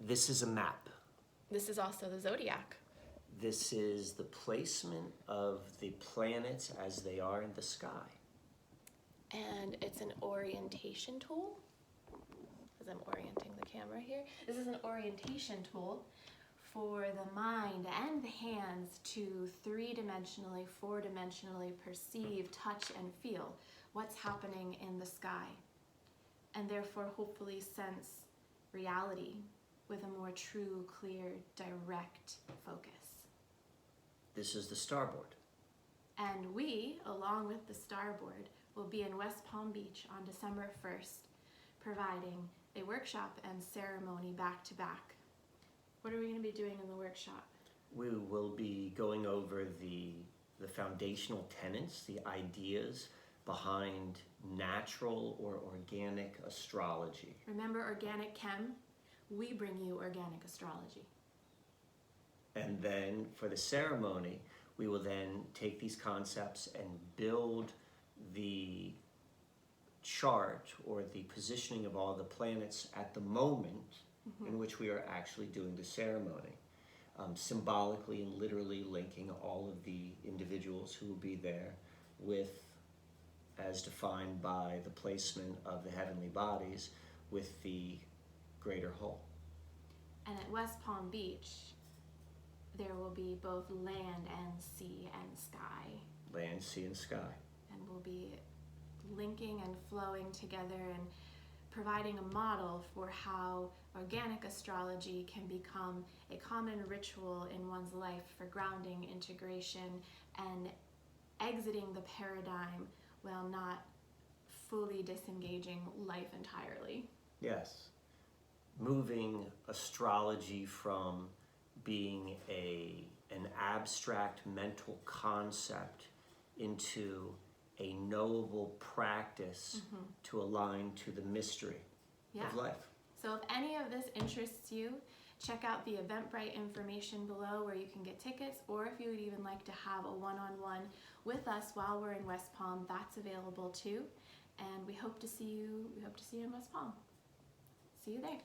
This is a map. This is also the zodiac. This is the placement of the planets as they are in the sky. And it's an orientation tool, because I'm orienting the camera here. This is an orientation tool for the mind and the hands to three-dimensionally, four-dimensionally perceive, touch, and feel what's happening in the sky, and therefore hopefully sense reality with a more true, clear, direct focus. This is the starboard. And we, along with the starboard, will be in West Palm Beach on December 1st, providing a workshop and ceremony back to back. What are we going to be doing in the workshop? We will be going over the foundational tenets, the ideas behind natural or organic astrology. Remember organic chem? We bring you organic astrology. And then for the ceremony, we will then take these concepts and build the chart or the positioning of all the planets at the moment in which we are actually doing the ceremony. Symbolically and literally linking all of the individuals who will be there with, as defined by the placement of the heavenly bodies, with the greater whole. And at West Palm Beach, there will be both land and sea and sky. Land, sea, and sky. And we'll be linking and flowing together and providing a model for how organic astrology can become a common ritual in one's life for grounding, integration, and exiting the paradigm while not fully disengaging life entirely. Yes. Moving astrology from being an abstract mental concept into a knowable practice to align to the mystery of life. So if any of this interests you, check out the Eventbrite information below where you can get tickets, or if you would even like to have a one-on-one with us while we're in West Palm, that's available too. And we hope to see you in West Palm. See you there.